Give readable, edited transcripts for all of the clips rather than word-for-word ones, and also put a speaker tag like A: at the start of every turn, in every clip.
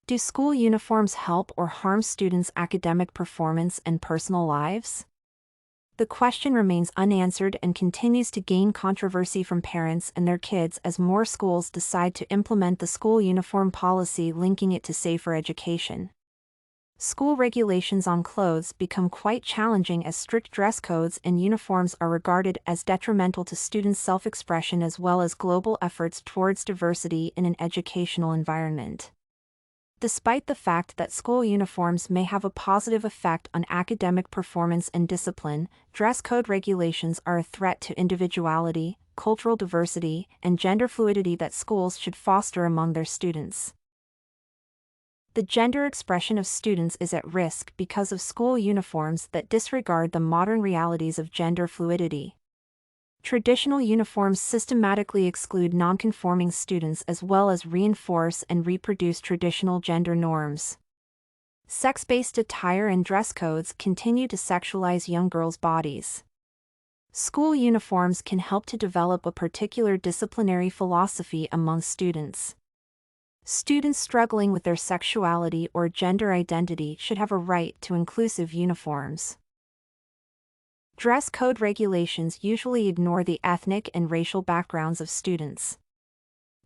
A: Do school uniforms help or harm students' academic performance and personal lives? The question remains unanswered and continues to gain controversy from parents and their kids as more schools decide to implement the school uniform policy, linking it to safer education. School regulations on clothes become quite challenging as strict dress codes and uniforms are regarded as detrimental to students' self-expression as well as global efforts towards diversity in an educational environment. Despite the fact that school uniforms may have a positive effect on academic performance and discipline, dress code regulations are a threat to individuality, cultural diversity, and gender fluidity that schools should foster among their students. The gender expression of students is at risk because of school uniforms that disregard the modern realities of gender fluidity. Traditional uniforms systematically exclude nonconforming students as well as reinforce and reproduce traditional gender norms. Sex-based attire and dress codes continue to sexualize young girls' bodies. School uniforms can help to develop a particular disciplinary philosophy among students. Students struggling with their sexuality or gender identity should have a right to inclusive uniforms. Dress code regulations usually ignore the ethnic and racial backgrounds of students.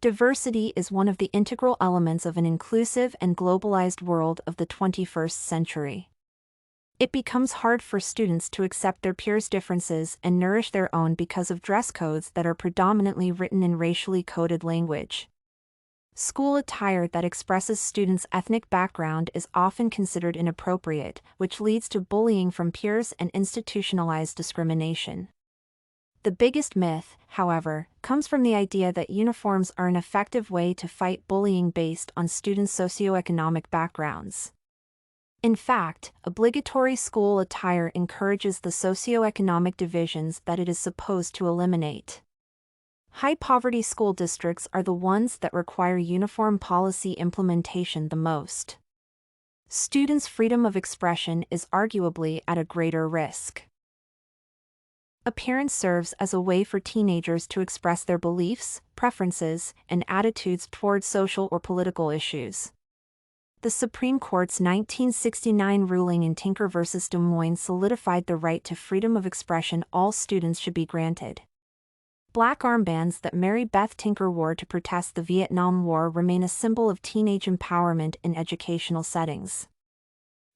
A: Diversity is one of the integral elements of an inclusive and globalized world of the 21st century. It becomes hard for students to accept their peers' differences and nourish their own because of dress codes that are predominantly written in racially coded language. School attire that expresses students' ethnic background is often considered inappropriate, which leads to bullying from peers and institutionalized discrimination. The biggest myth, however, comes from the idea that uniforms are an effective way to fight bullying based on students' socioeconomic backgrounds. In fact, obligatory school attire encourages the socioeconomic divisions that it is supposed to eliminate. High-poverty school districts are the ones that require uniform policy implementation the most. Students' freedom of expression is arguably at a greater risk. Appearance serves as a way for teenagers to express their beliefs, preferences, and attitudes toward social or political issues. The Supreme Court's 1969 ruling in Tinker v. Des Moines solidified the right to freedom of expression all students should be granted. Black armbands that Mary Beth Tinker wore to protest the Vietnam War remain a symbol of teenage empowerment in educational settings.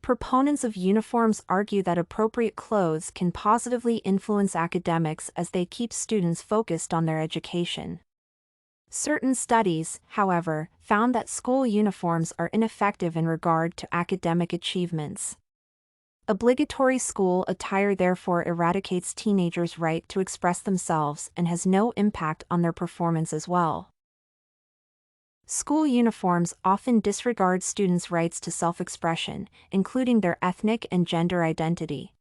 A: Proponents of uniforms argue that appropriate clothes can positively influence academics as they keep students focused on their education. Certain studies, however, found that school uniforms are ineffective in regard to academic achievements. Obligatory school attire therefore eradicates teenagers' right to express themselves and has no impact on their performance as well. School uniforms often disregard students' rights to self-expression, including their ethnic and gender identity.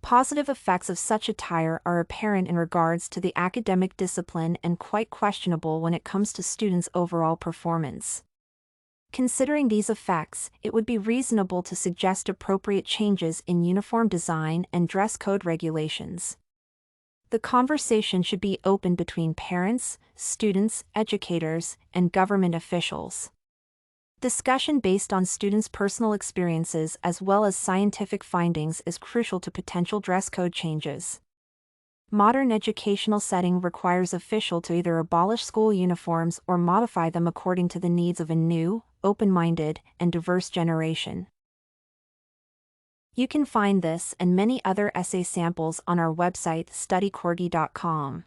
A: Positive effects of such attire are apparent in regards to the academic discipline and quite questionable when it comes to students' overall performance. Considering these effects, it would be reasonable to suggest appropriate changes in uniform design and dress code regulations. The conversation should be open between parents, students, educators, and government officials. Discussion based on students' personal experiences as well as scientific findings is crucial to potential dress code changes. Modern educational setting requires officials to either abolish school uniforms or modify them according to the needs of a new, open-minded, and diverse generation. You can find this and many other essay samples on our website studycorgi.com.